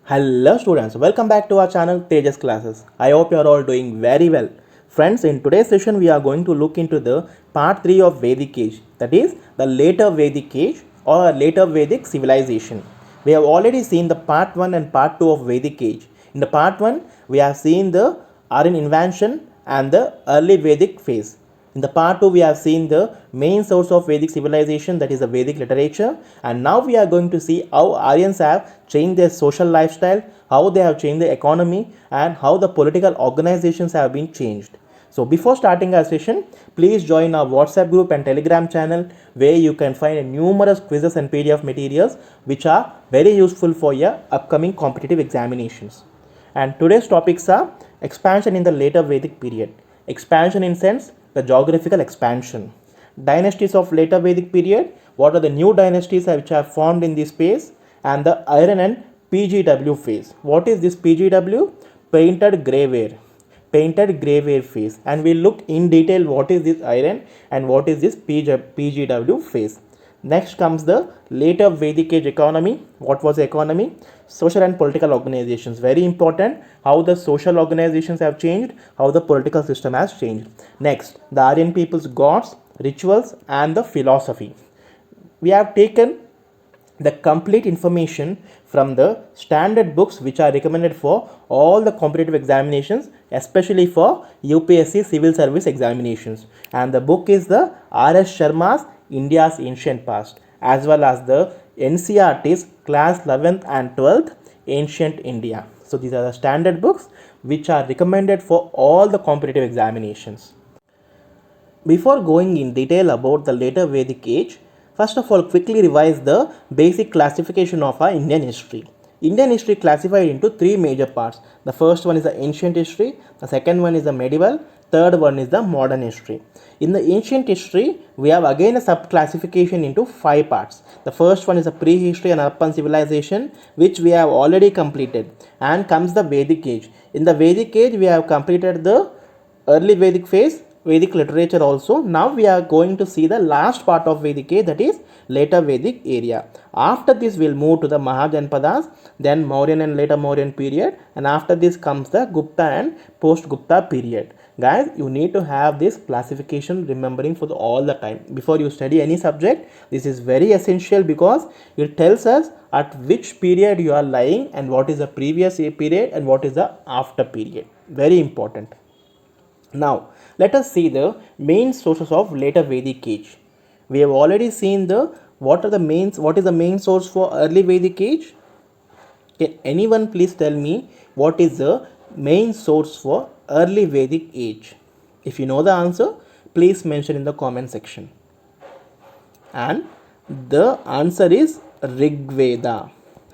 Hello students, welcome back to our channel Tejas Classes. I hope you are all doing very well. Friends, in today's session we are going to look into the part 3 of Vedic age, that is the later Vedic age or later Vedic civilization. We have already seen the part 1 and part 2 of Vedic age. In the part 1 we have seen the Aryan invention and the early Vedic phase. In the part 2, we have seen the main source of Vedic civilization, that is the Vedic literature, and now we are going to see how Aryans have changed their social lifestyle, how they have changed the economy, and how the political organizations have been changed. So before starting our session, please join our WhatsApp group and Telegram channel where you can find numerous quizzes and PDF materials which are very useful for your upcoming competitive examinations. And today's topics are expansion in the later Vedic period. Expansion in sense, the geographical expansion. Dynasties of later Vedic period, what are the new dynasties which are formed in this phase, and the Iron and PGW phase. What is this PGW? Painted graveware. Painted graveware phase. And we'll look in detail what is this iron and what is this PGW phase. Next comes the later Vedic age economy. What was the economy? Social and political organizations. Very important. How the social organizations have changed, how the political system has changed. Next, the Aryan people's gods, rituals, and the philosophy. We have taken the complete information from the standard books which are recommended for all the competitive examinations, especially for UPSC civil service examinations. And the book is the R.S. Sharma's India's Ancient Past, as well as the NCERT's class 11th and 12th Ancient India. So these are the standard books which are recommended for all the competitive examinations. Before going in detail about the later Vedic age, first of all, quickly revise the basic classification of our Indian history. Indian history classified into three major parts. The first one is the ancient history, the second one is the medieval, third one is the modern history. In the ancient history, we have again a sub-classification into five parts. The first one is the prehistory and Harappan civilization, which we have already completed, and comes the Vedic age. In the Vedic age, we have completed the early Vedic phase, Vedic literature also. Now we are going to see the last part of Vedic age, that is later Vedic area. After this we'll move to the Mahajanpadas, then Mauryan and later Mauryan period, and after this comes the Gupta and post Gupta period. Guys, you need to have this classification remembering for all the time before you study any subject. This is very essential because it tells us at which period you are lying and what is the previous period and what is the after period. Very important. Now, let us see the main sources of later Vedic age. We have already seen what is the main source for early Vedic age? Can anyone please tell me what is the main source for early Vedic age? If you know the answer, please mention in the comment section. And the answer is Rig Veda.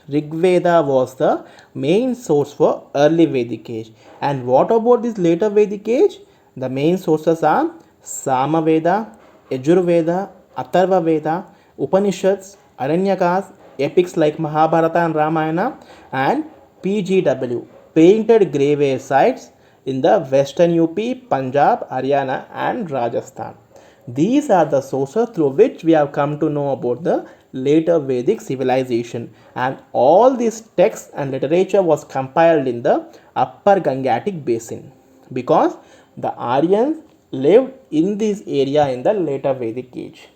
Rig Veda was the main source for early Vedic age. And what about this later Vedic age? The main sources are Samaveda, Yajurveda, Atharva Veda, Upanishads, Aranyakas, epics like Mahabharata and Ramayana, and PGW, painted graveware sites in the western UP, Punjab, Haryana, and Rajasthan. These are the sources through which we have come to know about the later Vedic civilization, and all these texts and literature was compiled in the upper Gangetic basin because the Aryans lived in this area in the later Vedic age.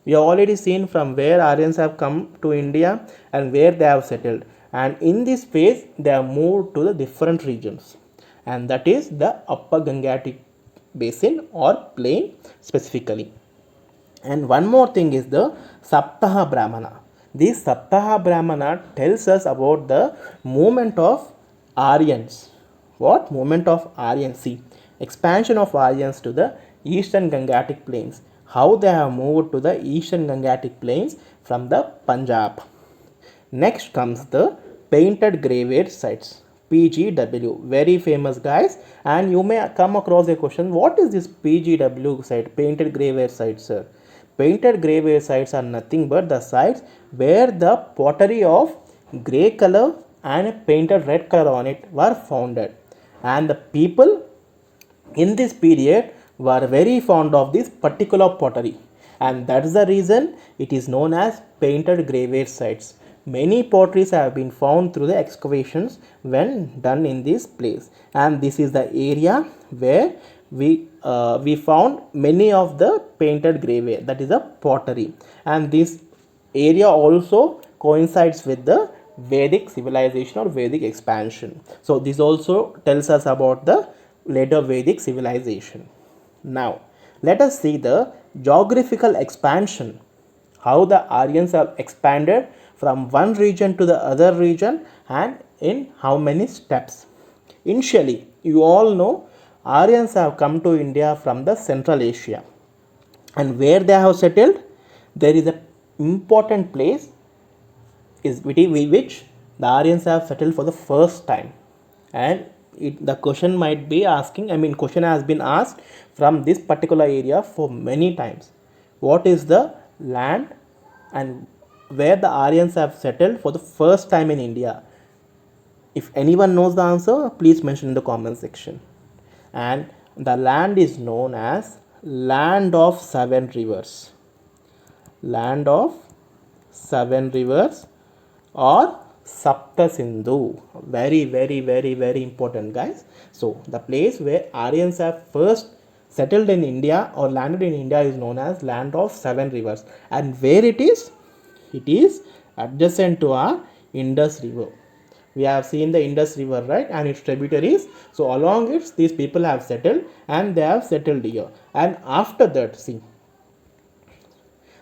We have already seen from where Aryans have come to India and where they have settled, and in this phase they have moved to the different regions, and that is the upper Gangetic basin or plain specifically. And one more thing is the Saptaha Brahmana. This Saptaha Brahmana tells us about the movement of Aryans. What? Movement of Aryans. See, expansion of Aryans to the eastern Gangetic plains. How they have moved to the eastern Gangetic plains from the Punjab. Next comes the painted graveyard sites. PGW, very famous guys, and you may come across a question, what is this PGW site, painted graveyard site, sir? Painted graveyard sites are nothing but the sites where the pottery of grey color and a painted red color on it were founded, and the people in this period were very fond of this particular pottery, and that's the reason it is known as painted graveyard sites. many potteries have been found through the excavations when done in this place, and this is the area where we found many of the painted graveware, that is a pottery, and this area also coincides with the Vedic civilization or Vedic expansion. So this also tells us about the later Vedic civilization. Now let us see the geographical expansion, how the Aryans have expanded from one region to the other region and in how many steps. Initially, you all know Aryans have come to India from the Central Asia, and where they have settled, there is a important place is which the Aryans have settled for the first time, and the question might be asking, I mean, question has been asked from this particular area for many times. What is the land and where the Aryans have settled for the first time in India? If anyone knows the answer, please mention in the comment section. And the land is known as Land of Seven Rivers. Land of Seven Rivers or Sapta Sindhu. Very, very, very, very important, guys. So the place where Aryans have first settled in India or landed in India is known as Land of Seven Rivers. And where it is? It is adjacent to our Indus River. We have seen the Indus River, right, and its tributaries. So along it, these people have settled, and they have settled here. And after that, see,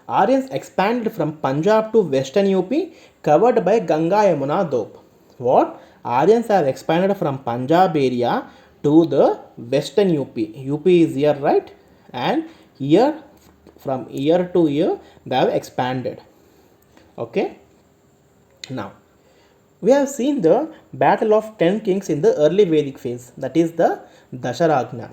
Aryans expanded from Punjab to western UP covered by Ganga Yamuna Doab. What? Aryans have expanded from Punjab area to the western UP. UP is here, right? And here, from here to here, they have expanded. Okay. Now, we have seen the battle of 10 kings in the early Vedic phase, that is the Dasharagna.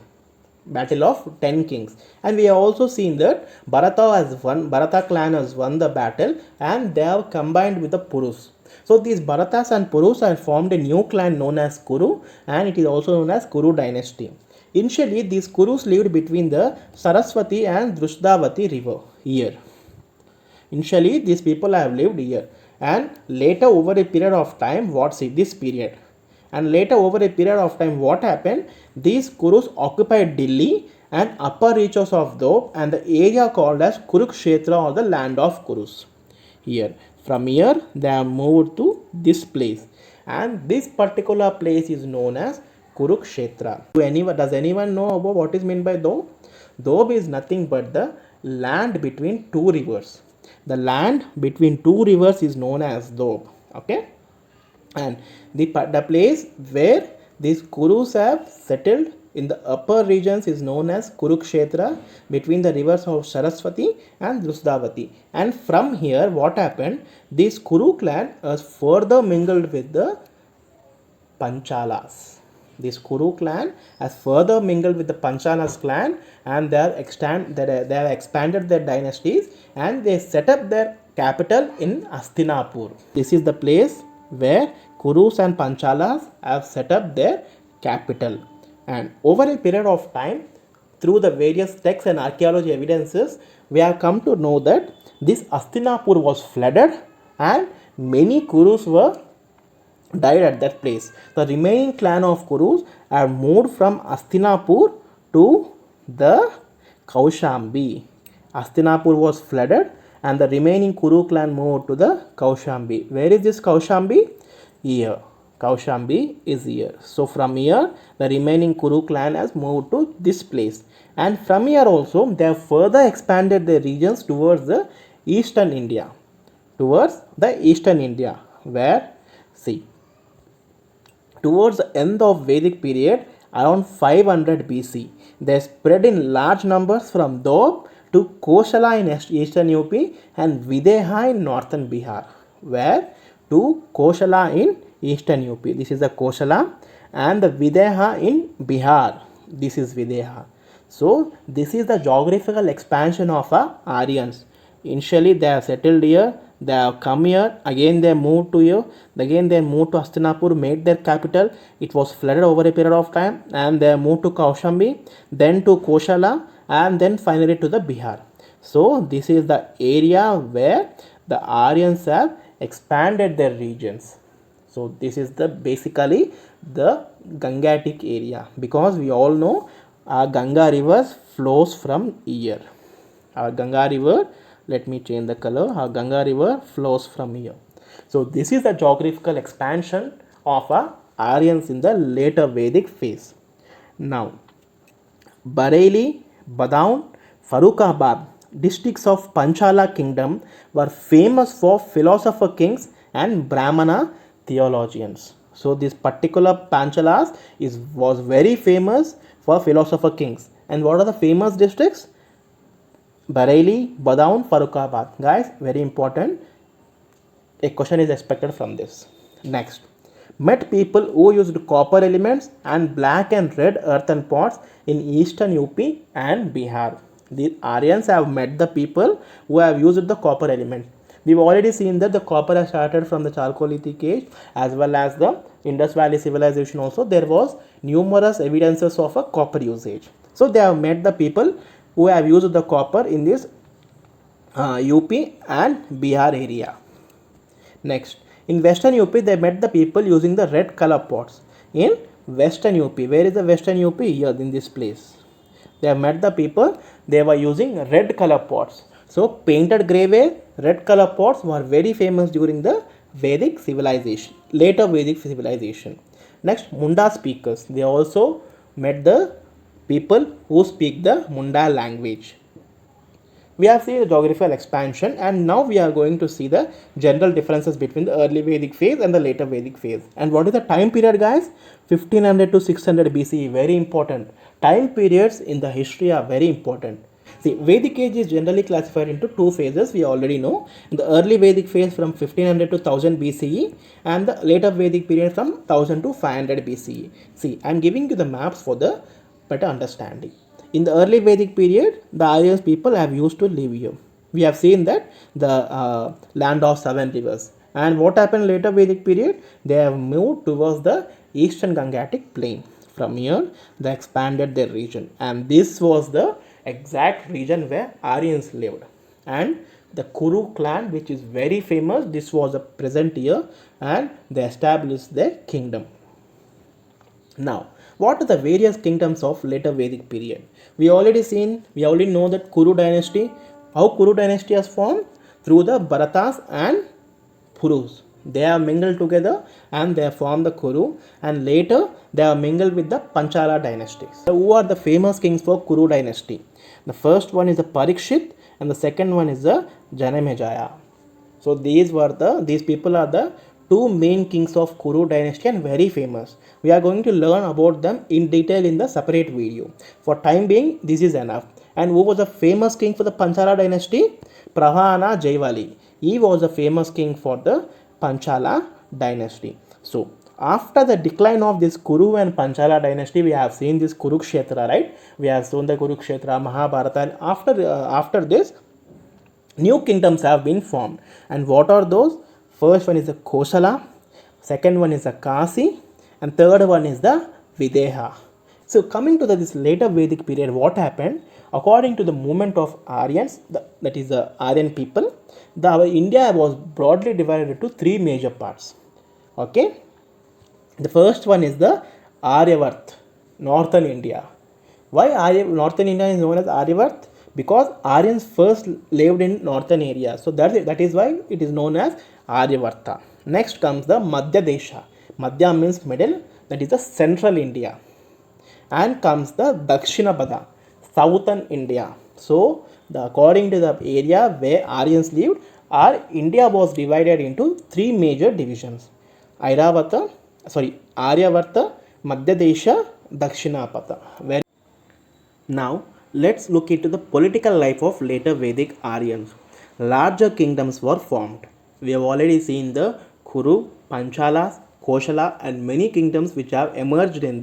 Battle of 10 kings, and we have also seen that Bharata clan has won the battle, and they have combined with the Purus. So these Bharatas and Purus have formed a new clan known as Kuru, and it is also known as Kuru dynasty. Initially, these Kurus lived between the Saraswati and Drushdavati river here. Initially, these people have lived here, and later over a period of time, this period? And later over a period of time, what happened? These Kurus occupied Delhi and upper reaches of Doab and the area called as Kurukshetra or the land of Kurus. Here, from here they have moved to this place, and this particular place is known as Kurukshetra. Does anyone know about what is meant by Doab? Doab is nothing but the land between two rivers. The land between two rivers is known as Doab. Okay. And the place where these Kurus have settled in the upper regions is known as Kurukshetra between the rivers of Saraswati and Drushdavati. And from here, what happened? This Kuru clan was further mingled with the Panchalas. This Kuru clan has further mingled with the Panchalas clan, and they have expanded their dynasties, and they set up their capital in Hastinapur. This is the place where Kurus and Panchalas have set up their capital. And over a period of time, through the various texts and archaeology evidences, we have come to know that this Hastinapur was flooded and many Kurus were died at that place. The remaining clan of Kurus have moved from Hastinapur to the Kaushambi. Hastinapur was flooded and the remaining Kuru clan moved to the Kaushambi. Where is this Kaushambi? Here. Kaushambi is here. So from here, the remaining Kuru clan has moved to this place. And from here also, they have further expanded their regions towards the eastern India. Towards the eastern India, where, see, towards the end of Vedic period, around 500 BC, they spread in large numbers from Doab to Koshala in eastern UP and Videha in northern Bihar. Where? To Koshala in eastern UP. This is the Koshala, and the Videha in Bihar. This is Videha. So this is the geographical expansion of Aryans. Initially they have settled here, they have come here, again they moved to here, again they moved to Hastinapur, made their capital. It was flooded over a period of time, and they moved to Kaushambi, then to Koshala, and then finally to the Bihar. So this is the area where the Aryans have expanded their regions. So this is the basically the Gangatic area, because we all know our Ganga river flows from here. Our Ganga river, let me change the color, our Ganga river flows from here. So this is the geographical expansion of our Aryans in the later Vedic phase. Now, Bareilly, Badaun, Farrukhabad, districts of Panchala kingdom were famous for philosopher kings and Brahmana theologians. So this particular Panchalas was very famous for philosopher kings. And what are the famous districts? Bareilly, Badaun, Farrukhabad. Guys, very important. A question is expected from this. Next, met people who used copper elements and black and red earthen pots in eastern UP and Bihar. The Aryans have met the people who have used the copper element. We've already seen that the copper has started from the Chalcolithic age as well as the Indus Valley civilization also. There was numerous evidences of a copper usage. So they have met the people who have used the copper in this UP and Bihar area. Next, in western UP, they met the people using the red color pots. In western UP, where is the western UP? Here in this place. They have met the people, they were using red color pots. So, painted grave red color pots were very famous during the Vedic civilization, later Vedic civilization. Next, Munda speakers. They also met the people who speak the Munda language. We have seen the geographical expansion, and now we are going to see the general differences between the early Vedic phase and the later Vedic phase. And what is the time period, guys? 1500 to 600 BCE, very important. Time periods in the history are very important. See, Vedic age is generally classified into two phases, we already know. In the early Vedic phase from 1500 to 1000 BCE, and the later Vedic period from 1000 to 500 BCE. See, I am giving you the maps for the better understanding. In the early Vedic period, the Aryans people have used to live here. We have seen that the land of 7 rivers. And what happened later Vedic period? They have moved towards the eastern Gangatic plain. From here, they expanded their region. And this was the exact region where Aryans lived. And the Kuru clan, which is very famous, this was a present here, and they established their kingdom. Now, what are the various kingdoms of later Vedic period? We already know that Kuru dynasty. How Kuru dynasty has formed? Through the Bharatas and Purus. They have mingled together and they have formed the Kuru, and later they are mingled with the Panchala dynasty. So who are the famous kings for Kuru dynasty? The first one is the Parikshit and the second one is the Janamejaya. So these people are the two main kings of Kuru dynasty and very famous. We are going to learn about them in detail in the separate video. For time being, this is enough. And who was the famous king for the Panchala dynasty? Prahalana Jaivali. He was a famous king for the Panchala dynasty. So after the decline of this Kuru and Panchala dynasty, we have seen this Kurukshetra, right? We have seen the Kurukshetra, Mahabharata, and after this, new kingdoms have been formed. And what are those? First one is the Kosala, second one is the Kasi, and third one is the Videha. So coming to this later Vedic period, what happened? According to the movement of Aryans, that is the Aryan people, India was broadly divided into three major parts. Okay, the first one is the Aryavart, northern India. Why northern India is known as Aryavart? Because Aryans first lived in northern area. So that is why it is known as Aryavarta. Next comes the Madhya Desha. Madhya means middle, that is the central India. And comes the Dakshinabada, southern India. So according to the area where Aryans lived, our India was divided into three major divisions. Aryavata, Madhya Desha, Dakshinapata. Now let's look into the political life of later Vedic Aryans. Larger kingdoms were formed. We have already seen the Kuru, Panchalas, Koshala, and many kingdoms which have emerged in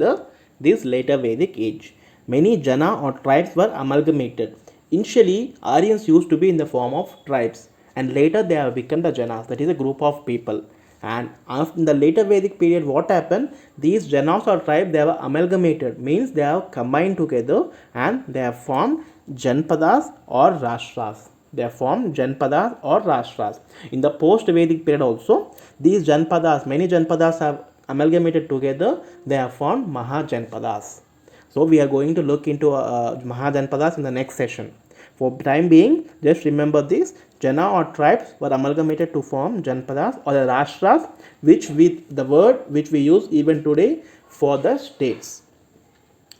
this later Vedic age. Many Jana or tribes were amalgamated. Initially, Aryans used to be in the form of tribes, and later they have become the Janas, that is a group of people. And in the later Vedic period, what happened? These Janas or tribes, they were amalgamated, means they have combined together and they have formed Janpadas or Rashtras. They formed Janpadas or Rashtras. In the post-Vedic period also, these Janpadas, many Janpadas have amalgamated together, they have formed Mahajanpadas. So we are going to look into Mahajanpadas in the next session. For time being, just remember this, Jana or tribes were amalgamated to form Janpadas or the Rashtras, which with the word which we use even today for the states.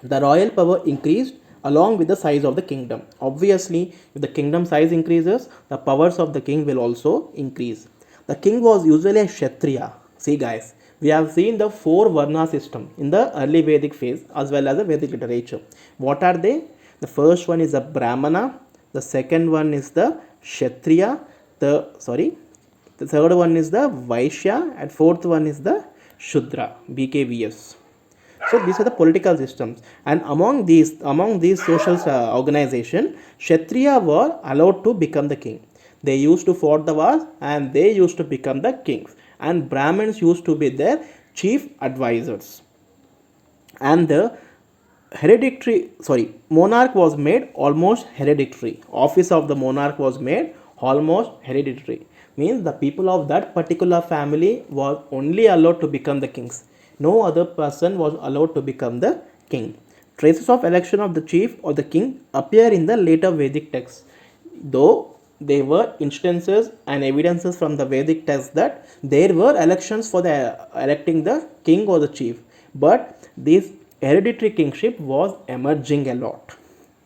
The royal power increased along with the size of the kingdom. Obviously, if the kingdom size increases, the powers of the king will also increase. The king was usually a Kshatriya. See guys, we have seen the four Varna system in the early Vedic phase as well as the Vedic literature. What are they? The first one is the Brahmana, the second one is the Kshatriya, the third one is the Vaishya, and fourth one is the Shudra, BKVS. So these are the political systems, and among these social organization, Kshatriya were allowed to become the king. They used to fought the wars and they used to become the kings, and Brahmins used to be their chief advisors. And the monarch was made almost hereditary. Office of the monarch was made almost hereditary, means the people of that particular family was only allowed to become the kings. No other person was allowed to become the king. Traces of election of the chief or the king appear in the later Vedic texts, though there were instances and evidences from the Vedic texts that there were elections for the electing the king or the chief, but this hereditary kingship was emerging a lot.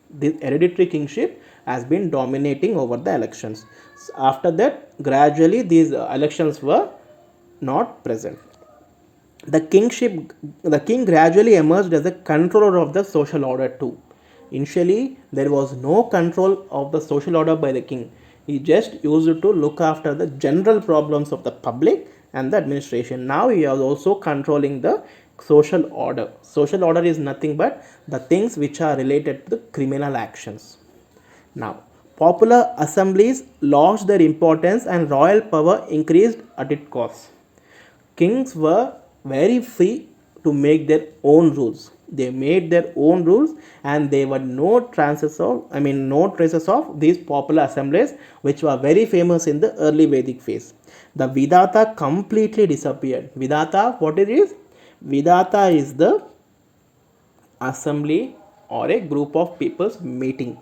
This hereditary kingship has been dominating over the elections. After that, gradually these elections were not present. The king gradually emerged as a controller of the social order too. Initially, there was no control of the social order by the king. He just used to look after the general problems of the public and the administration. Now he is also controlling the social order. Social order is nothing but the things which are related to the criminal actions. Now, popular assemblies lost their importance and royal power increased at its cost. Kings were very free to make their own rules. They made their own rules, and there were no traces of these popular assemblies which were very famous in the early Vedic phase. The Vidata completely disappeared. Vidata, what it is? Vidata is the assembly or a group of people's meeting,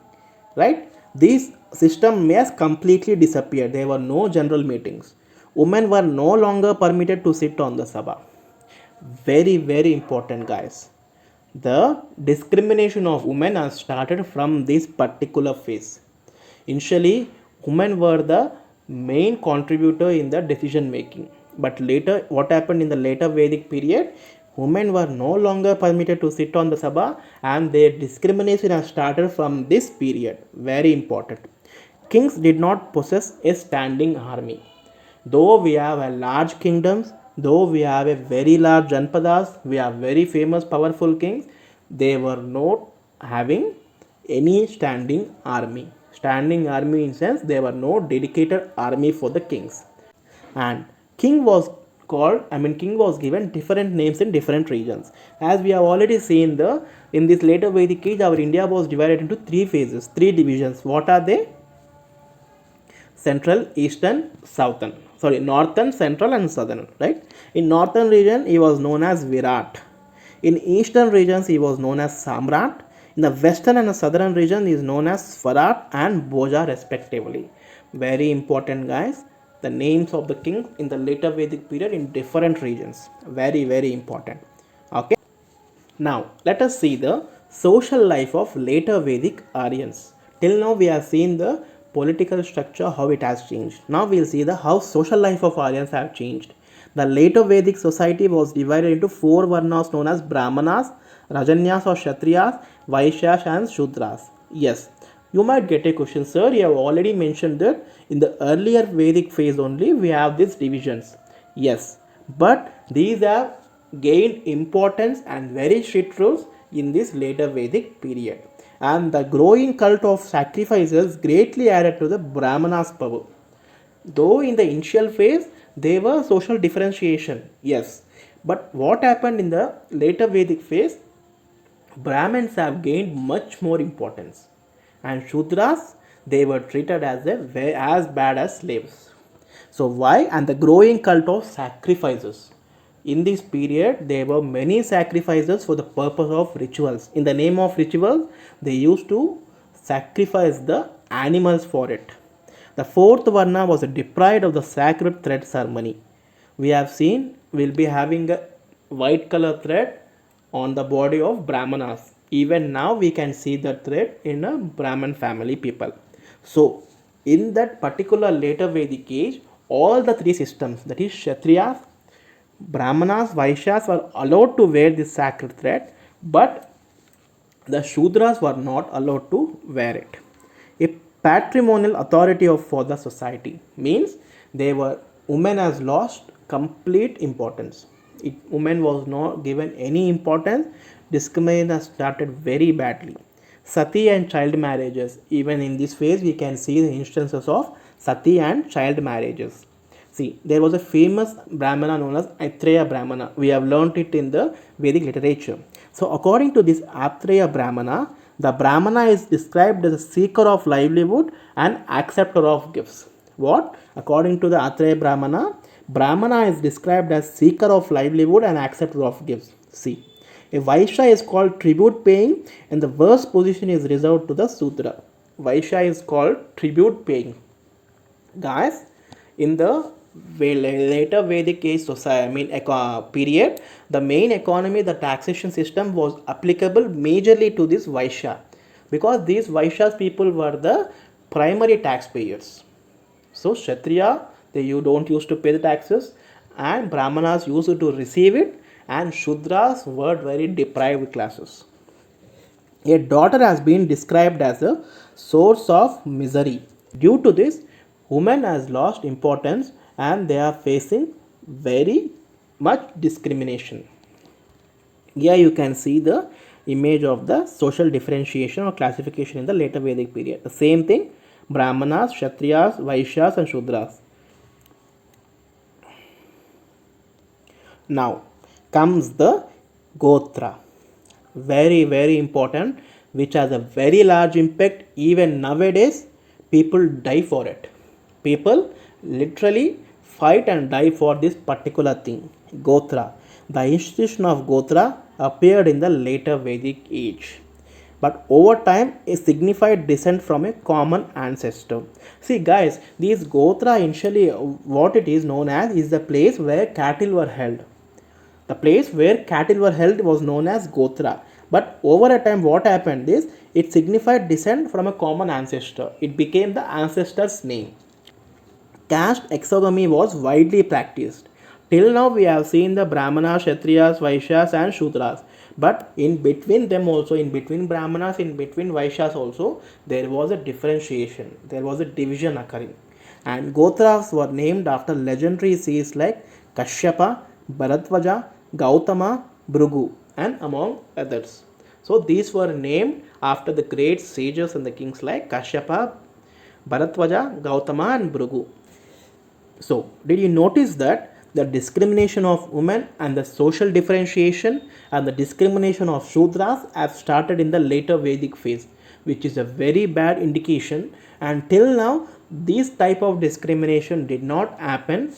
right? This system has completely disappeared. There were no general meetings. Women were no longer permitted to sit on the sabha. Very, very important, guys. The discrimination of women has started from this particular phase. Initially, women were the main contributor in the decision making, but later, what happened in the later Vedic period, women were no longer permitted to sit on the sabha, and their discrimination has started from this period. Very important. Kings did not possess a standing army. Though we have a large kingdoms, though we have a very large Janpadas, we have very famous powerful kings, they were not having any standing army. Standing army in sense, there were no dedicated army for the kings. And king was king was given different names in different regions. As we have already seen in this later Vedic age, our India was divided into three phases, three divisions. What are they? Central, eastern, southern. Northern, central, and southern. Right? In northern region, he was known as Virat. In eastern regions, he was known as Samrat. In the western and the southern region, he is known as Swarat and Bhoja, respectively. Very important, guys. The names of the kings in the later Vedic period in different regions. Very, very important. Okay. Now, let us see the social life of later Vedic Aryans. Till now, we have seen the political structure, how it has changed. Now, we will see the how social life of Aryans have changed. The later Vedic society was divided into four varnas known as Brahmanas, Rajanyas or Kshatriyas, Vaishyas and Shudras. Yes, you might get a question, sir, you have already mentioned that in the earlier Vedic phase only we have these divisions. Yes, but these have gained importance and very strict rules in this later Vedic period. And the growing cult of sacrifices greatly added to the Brahmanas' power. Though in the initial phase there was social differentiation, yes, but what happened in the later Vedic phase, Brahmins have gained much more importance, and Shudras, they were treated as bad as slaves. So why? And the growing cult of sacrifices. In this period, there were many sacrifices for the purpose of rituals. In the name of rituals, they used to sacrifice the animals for it. The fourth Varna was deprived of the sacred thread ceremony. We have seen we'll be having a white color thread on the body of Brahmanas. Even now we can see the thread in a Brahman family people. So in that particular later Vedic age, all the three systems, that is Kshatriyas, Brahmanas, Vaishyas, were allowed to wear this sacred thread, but the Shudras were not allowed to wear it. A patrimonial authority for the society means they were women has lost complete importance. Women was not given any importance. Discrimination has started very badly. Sati and child marriages. Even in this phase, we can see the instances of Sati and child marriages. See, there was a famous Brahmana known as Aitreya Brahmana. We have learnt it in the Vedic literature. So, according to this Aitreya Brahmana, the Brahmana is described as a seeker of livelihood and acceptor of gifts. What? According to the Aitreya Brahmana, Brahmana is described as seeker of livelihood and acceptor of gifts. See, a Vaishya is called tribute paying, and the worst position is reserved to the Sudra. Vaishya is called tribute paying. Guys, in the later Vedic age society, period, the main economy, the taxation system was applicable majorly to this Vaishya, because these Vaishyas people were the primary taxpayers. So Kshatriya, you don't used to pay the taxes, and Brahmanas used to receive it, and Shudras were very deprived classes. A daughter has been described as a source of misery. Due to this, women has lost importance and they are facing very much discrimination. Here you can see the image of the social differentiation or classification in the later Vedic period. The same thing, Brahmanas, Kshatriyas, Vaishyas and Shudras. Now comes the Gotra. Very important, which has a very large impact. Even nowadays, people die for it. People literally fight and die for this particular thing, Gotra. The institution of Gotra appeared in the later Vedic age, but over time it signified descent from a common ancestor. See guys, these Gotra initially, what it is known as is the place where cattle were held. The place where cattle were held was known as Gotra. But over a time, what happened is it signified descent from a common ancestor. It became the ancestor's name. Caste exogamy was widely practiced. Till now, we have seen the Brahmanas, Kshatriyas, Vaishyas, and Shudras. But in between them also, in between Brahmanas, in between Vaishyas also, there was a differentiation. There was a division occurring. And Gotras were named after legendary seers like Kashyapa, Bharadwaja, Gautama, Bhrigu, and among others. So these were named after the great sages and the kings like Kashyapa, Bharadwaja, Gautama, and Bhrigu. So did you notice that the discrimination of women and the social differentiation and the discrimination of Shudras have started in the later Vedic phase, which is a very bad indication. And till now, this type of discrimination did not happen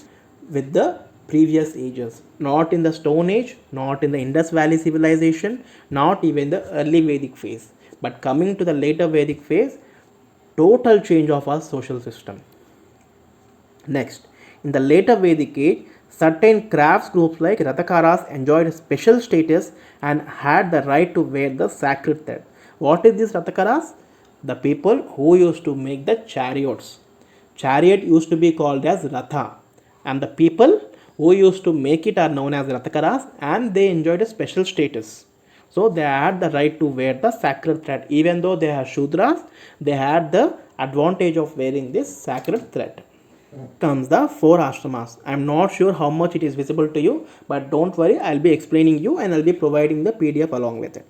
with the previous ages, not in the Stone Age, not in the Indus Valley civilization, not even the early Vedic phase. But coming to the later Vedic phase, total change of our social system. Next, in the later Vedic age, certain crafts groups like Rathakaras enjoyed special status and had the right to wear the sacred thread. What is this Rathakaras? The people who used to make the chariots. Chariot used to be called as Ratha, and the people who used to make it are known as Rathakaras, and they enjoyed a special status. So they had the right to wear the sacred thread. Even though they are Shudras, they had the advantage of wearing this sacred thread. Comes the four ashramas. I am not sure how much it is visible to you, but don't worry, I'll be explaining you and I'll be providing the PDF along with it.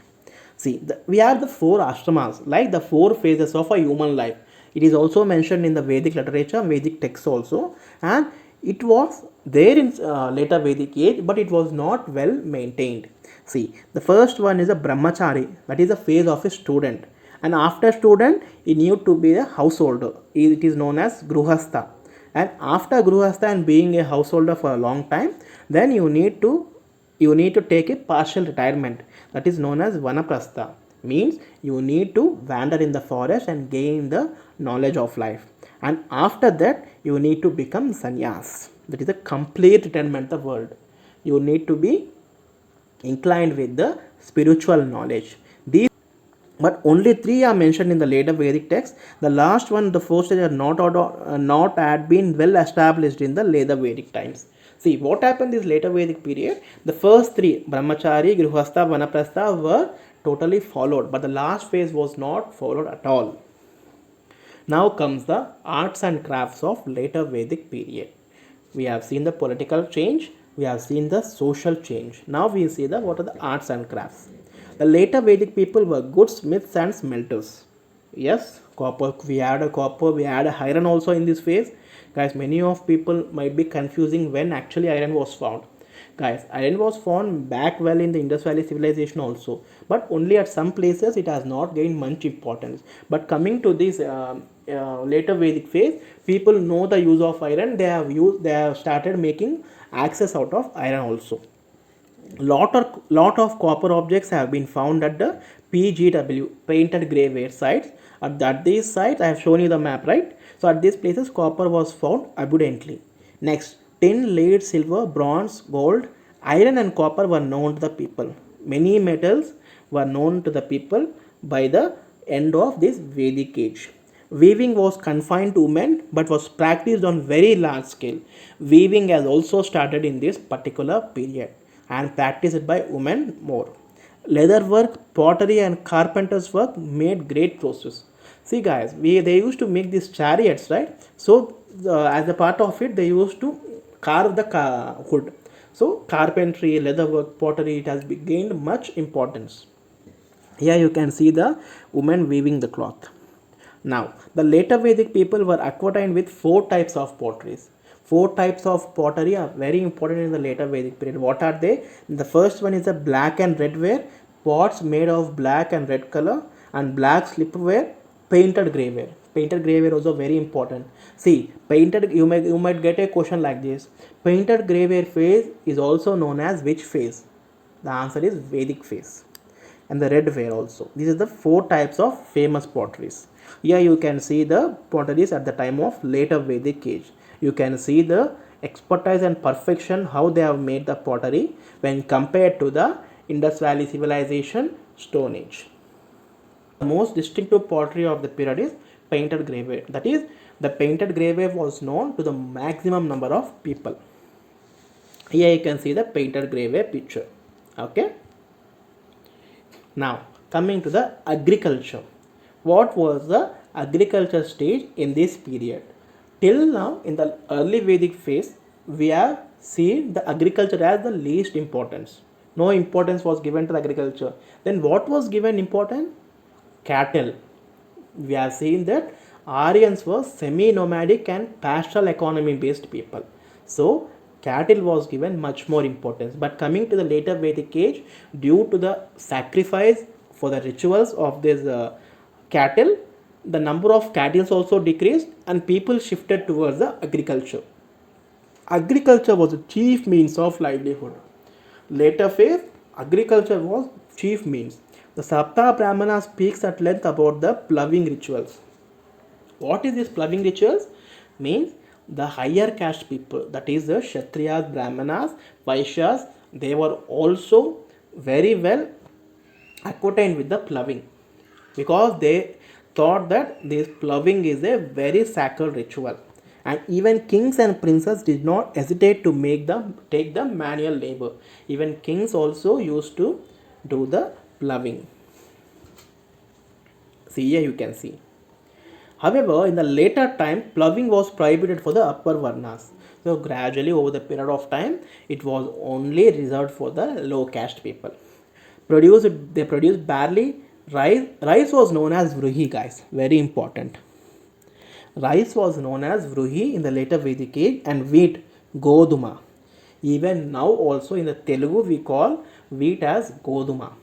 See, we have the four ashramas, like the four phases of a human life. It is also mentioned in the Vedic literature, Vedic texts also, and it was there in later Vedic age, but it was not well maintained. See, the first one is a brahmachari, that is a phase of a student, And after student, he need to be a householder. It is known as Gruhastha. And after Gruhastha and being a householder for a long time, then you need to take a partial retirement, that is known as Vanaprastha. Means you need to wander in the forest and gain the knowledge of life. And after that you need to become sannyas, that is a complete retirement of the world. You need to be inclined with the spiritual knowledge. These, but only three are mentioned in the later Vedic text. The last one, the four stages, are not had been well established in the later Vedic times. See what happened is later Vedic period. The first three, Brahmachari, Grihastha, Vanaprastha, were totally followed, but the last phase was not followed at all. Now comes the arts and crafts of later Vedic period. We have seen the political change, we have seen the social change. Now we see the what are the arts and crafts. The later Vedic people were good smiths and smelters. Yes, copper, we had a copper, we had a iron also in this phase. Guys, many of people might be confusing when actually iron was found. Guys, iron was found back well in the Indus Valley civilization also, but only at some places it has not gained much importance. But coming to this later Vedic phase, people know the use of iron. They have started making axes out of iron also. Lot of copper objects have been found at the PGW, painted graveyard sites. At these sites, I have shown you the map, right? So at these places, copper was found abundantly. Next, tin, lead, silver, bronze, gold, iron, and copper were known to the people. Many metals were known to the people by the end of this Vedic age. Weaving was confined to women but was practiced on very large scale. Weaving has also started in this particular period and practiced by women more. Leather work, pottery, and carpenter's work made great progress. See, guys, they used to make these chariots, right? So, as a part of it, they used to carve the wood. So, carpentry, leather work, pottery, it has gained much importance. Here you can see the woman weaving the cloth. Now, the later Vedic people were acquainted with four types of potteries. Four types of pottery are very important in the later Vedic period. What are they? The first one is a black and red ware, pots made of black and red color, and black slipware, painted graveware. Painted graveware also very important. See, painted, you might get a question like this. Painted graveware phase is also known as which phase? The answer is Vedic phase. And the red ware also. These are the four types of famous potteries. Here you can see the potteries at the time of later Vedic age. You can see the expertise and perfection how they have made the pottery when compared to the Indus Valley civilization Stone Age. The most distinctive pottery of the period is painted graveware. That is, the painted graveware was known to the maximum number of people. Here you can see the painted graveware picture. Okay. Now coming to the agriculture. What was the agriculture stage in this period? Till now, in the early Vedic phase, we have seen the agriculture as the least importance. No importance was given to the agriculture. Then what was given importance? Cattle. We have seen that Aryans were semi-nomadic and pastoral economy based people. So cattle was given much more importance. But coming to the later Vedic age, due to the sacrifice for the rituals of this cattle, the number of cattle also decreased and people shifted towards the agriculture. Agriculture was the chief means of livelihood. Later phase, agriculture was chief means. The Sapta Brahmana speaks at length about the ploughing rituals. What is this ploughing rituals? Means the higher caste people, that is the Kshatriyas, Brahmanas, Vaishyas, they were also very well acquainted with the ploughing, because they thought that this ploughing is a very sacred ritual, and even kings and princes did not hesitate to take the manual labor. Even kings also used to do the ploughing. See, here you can see. However, in the later time, ploughing was prohibited for the upper varnas. So gradually over the period of time, it was only reserved for the low caste people. They produced barley, rice. Rice was known as vruhi, guys. Very important. Rice was known as vruhi in the later Vedic age, and wheat, goduma. Even now also in the Telugu we call wheat as goduma.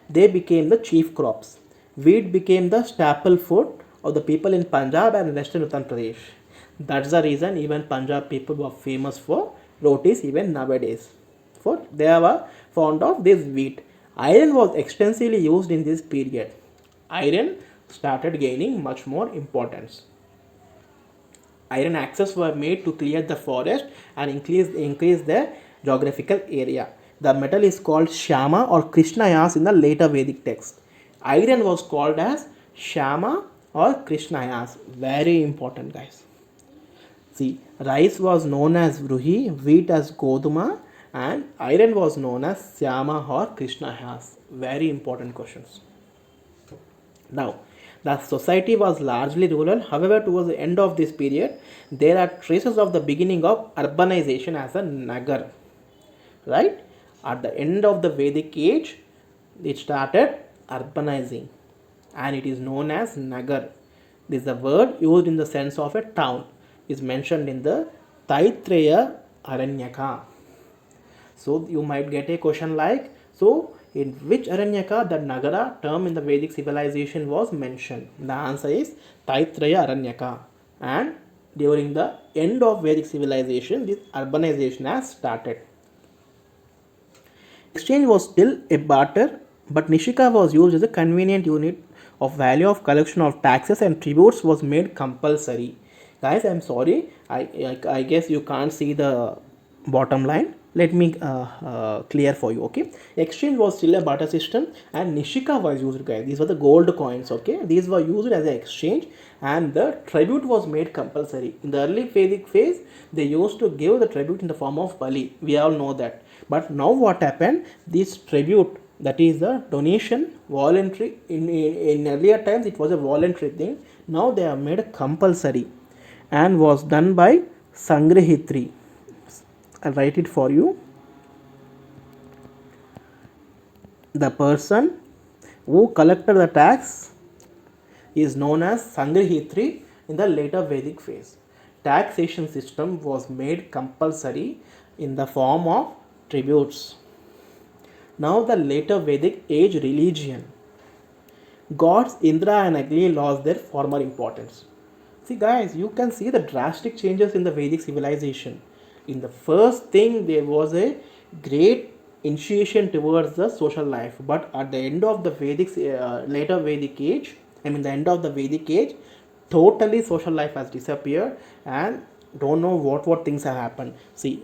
They became the chief crops. wheat became the staple food of the people in Punjab and western Uttar Pradesh. That's the reason even Punjab people were famous for rotis even nowadays. For they were fond of this wheat. Iron was extensively used in this period. Iron started gaining much more importance. Iron axes were made to clear the forest and increase the geographical area. The metal is called Shama or Krishnayas in the later Vedic text. Iron was called as Shama or Krishnayas. Very important, guys. See, rice was known as Vruhi, wheat as Goduma, and iron was known as Syama or Krishnayas. Very important questions. Now, the society was largely rural. However, towards the end of this period, there are traces of the beginning of urbanization as a Nagar. Right? At the end of the Vedic age, it started urbanizing and it is known as Nagar. This is a word used in the sense of a town. Is mentioned in the Taittreya Aranyaka. So you might get a question like, so in which Aranyaka the Nagara term in the Vedic civilization was mentioned? The answer is Taittreya Aranyaka. And during the end of Vedic civilization, this urbanization has started. Exchange was still a barter, but Nishika was used as a convenient unit of value of collection of taxes and tributes was made compulsory. Guys, I'm sorry, I guess you can't see the bottom line. Let me clear for you. Okay, exchange was still a barter system and Nishika was used, guys. These were the gold coins. Okay, these were used as an exchange and the tribute was made compulsory. In the early Vedic phase, they used to give the tribute in the form of bali. We all know that. But now what happened, this tribute, that is the donation, voluntary, in earlier times it was a voluntary thing. Now they have made compulsory and was done by Sangrihitri. I'll write it for you. The person who collected the tax is known as Sangrihitri in the later Vedic phase. Taxation system was made compulsory in the form of tributes. Now the later Vedic age religion. Gods Indra and Agni lost their former importance. See guys, you can see the drastic changes in the Vedic civilization. In the first thing, there was a great initiation towards the social life, but at the end of the later Vedic age, the end of the Vedic age, totally social life has disappeared and don't know what things have happened. See,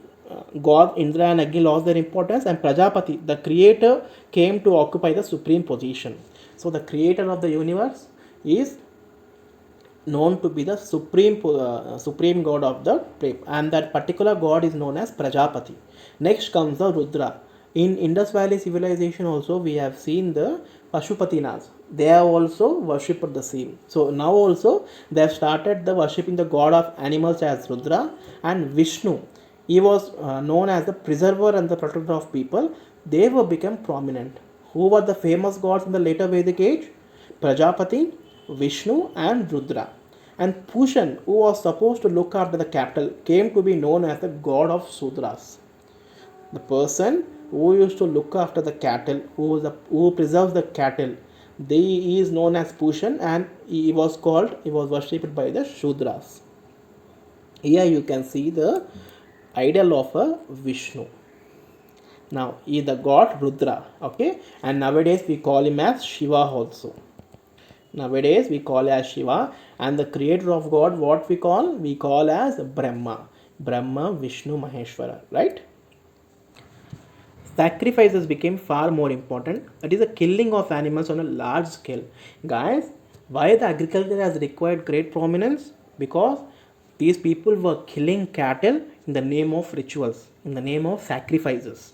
God Indra and Agni lost their importance and Prajapati, the creator, came to occupy the supreme position. So the creator of the universe is known to be the supreme god of the planet, and that particular god is known as Prajapati. Next comes the Rudra. In Indus Valley civilization also we have seen the Pashupatinas. They have also worshipped the same. So now also they have started the worshipping the god of animals as Rudra and Vishnu. He was known as the preserver and the protector of people. They were become prominent. Who were the famous gods in the later Vedic age? Prajapati, Vishnu and Rudra. And Pushan, who was supposed to look after the cattle, came to be known as the god of Sudras. The person who used to look after the cattle, who preserves the cattle, he is known as Pushan and he was worshipped by the Shudras. Here you can see the idol of a Vishnu. Now he is the god Rudra, okay, and nowadays we call him as Shiva also. Nowadays we call as Shiva, and the creator of God, what we call as Brahma. Brahma, Vishnu, Maheshwara, right? Sacrifices became far more important. That is the killing of animals on a large scale. Guys, why the agriculture has required great prominence? Because these people were killing cattle in the name of rituals, in the name of sacrifices.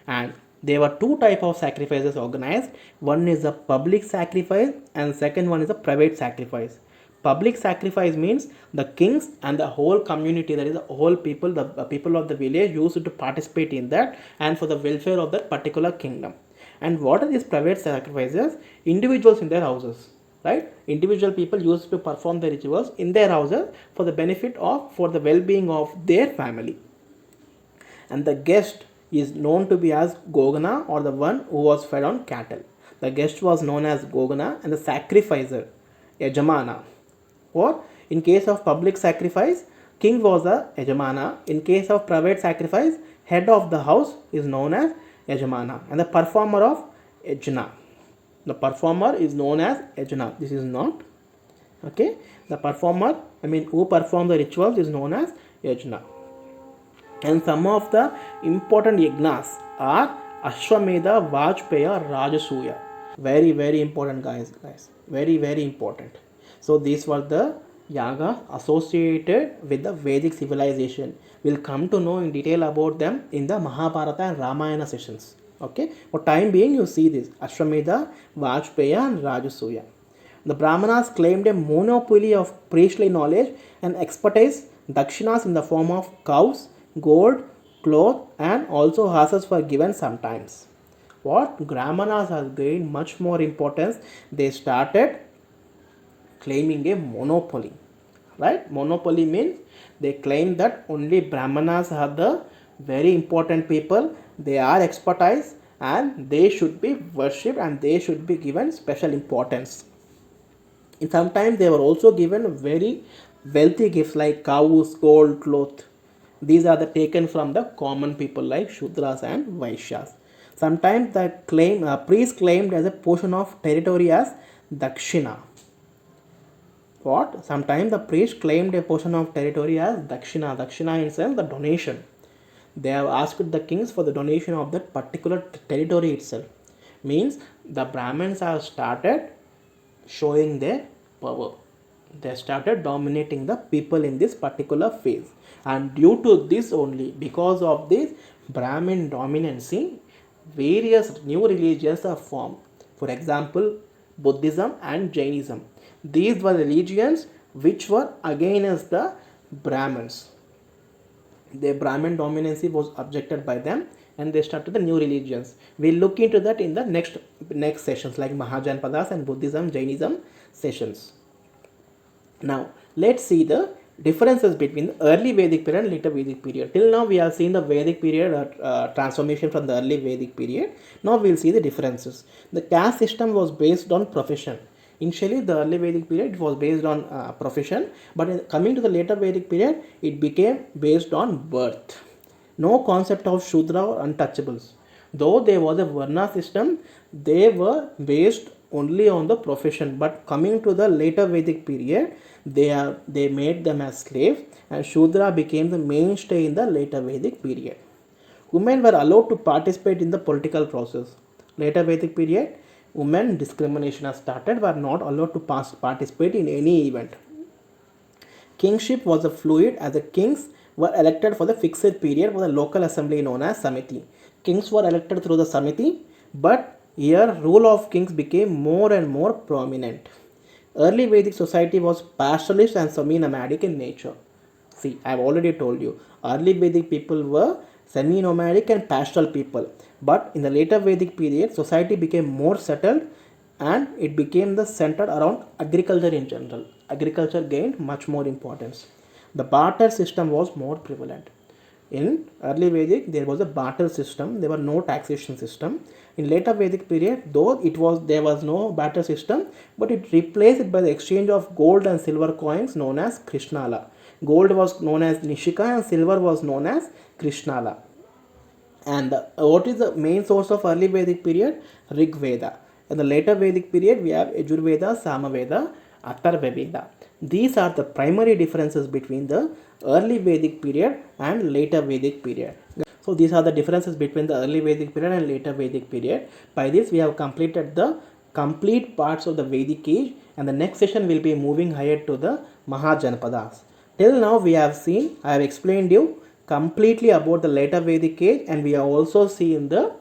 And there were two types of sacrifices organized. One is a public sacrifice and second one is a private sacrifice. Public sacrifice means the kings and the whole community, that is the whole people, the people of the village used to participate in that and for the welfare of that particular kingdom. And what are these private sacrifices? Individuals in their houses, right? Individual people used to perform the rituals in their houses for the benefit of, for the well-being of their family. And the guest is known to be as Gogana, or the one who was fed on cattle. the guest was known as Gogana, and the sacrificer, Yajamana. Or in case of public sacrifice, king was a Yajamana. In case of private sacrifice, head of the house is known as Yajamana, and the performer of Yajna. The performer is known as Yajna. This is not okay. The performer, who perform the rituals, is known as Yajna. And some of the important yagnas are Ashwamedha, Vajpaya, Rajasuya. Very important, guys. Very important. So these were the yagas associated with the Vedic civilization. We'll come to know in detail about them in the Mahabharata and Ramayana sessions. Okay. For time being, you see this Ashwamedha, Vajpaya, and Rajasuya. The Brahmanas claimed a monopoly of priestly knowledge and expertise. Dakshinas in the form of cows, gold, cloth, and also horses were given sometimes. What? Brahmanas has gained much more importance. They started claiming a monopoly. Right? Monopoly means they claim that only Brahmanas are the very important people. They are expertise and they should be worshipped and they should be given special importance. And sometimes they were also given very wealthy gifts like cows, gold, cloth. These are the taken from the common people like Shudras and Vaishyas. Sometimes the priest claimed as a portion of territory as Dakshina. What? Sometimes the priest claimed a portion of territory as Dakshina. Dakshina in sense the donation. They have asked the kings for the donation of that particular territory itself. Means the Brahmins have started showing their power. They started dominating the people in this particular phase. And due to this only, because of this Brahmin dominancy, various new religions are formed. For example, Buddhism and Jainism. These were religions which were against the Brahmins. The Brahmin dominancy was objected by them and they started the new religions. We'll look into that in the next sessions like Mahajanpadas and Buddhism, Jainism sessions. Now, let's see the differences between the early Vedic period and later Vedic period. Till now, we have seen the Vedic period transformation from the early Vedic period. Now, we'll see the differences. The caste system was based on profession. Initially, the early Vedic period was based on profession, but coming to the later Vedic period, it became based on birth. No concept of Shudra or untouchables. Though there was a Varna system, they were based only on the profession. But coming to the later Vedic period, they made them as slaves, and Shudra became the mainstay in the later Vedic period. Women were allowed to participate in the political process. Later Vedic period, women discrimination has started, were not allowed to participate in any event. Kingship was a fluid as the kings were elected for the fixed period for the local assembly known as Samiti. Kings were elected through the Samiti, but here rule of kings became more and more prominent. Early Vedic society was pastoralist and semi-nomadic in nature. See, I have already told you, early Vedic people were semi-nomadic and pastoral people. But in the later Vedic period, society became more settled and it became the centered around agriculture in general. Agriculture gained much more importance. The barter system was more prevalent. In early Vedic, there was a barter system. There was no taxation system. In later Vedic period, though there was no barter system, but it replaced it by the exchange of gold and silver coins known as Krishnala. Gold was known as Nishika and silver was known as Krishnala. And what is the main source of early Vedic period? Rig Veda. In the later Vedic period, we have Yajurveda, Samaveda, Atharva Veda. These are the primary differences between the early Vedic period and later Vedic period. So these are the differences between the early Vedic period and later Vedic period. By this, we have completed the complete parts of the Vedic age, and the next session will be moving ahead to the Mahajanpadas. Till now, we have seen, I have explained you completely about the later Vedic age, and we have also seen the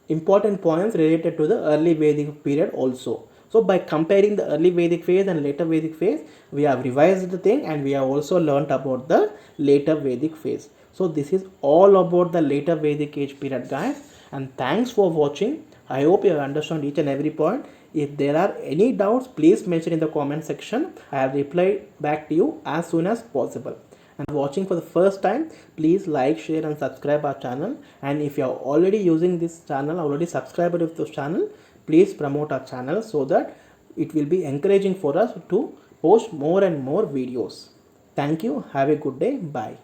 important points related to the early Vedic period also. So by comparing the early Vedic phase and later Vedic phase, we have revised the thing and we have also learnt about the later Vedic phase. So this is all about the later Vedic age period, guys, and thanks for watching. I hope you have understood each and every point. If there are any doubts, please mention in the comment section. I have replied back to you as soon as possible. And watching for the first time, please like, share and subscribe our channel. And if you are already using this channel, already subscribed to this channel, please promote our channel so that it will be encouraging for us to post more and more videos. Thank you. Have a good day. Bye.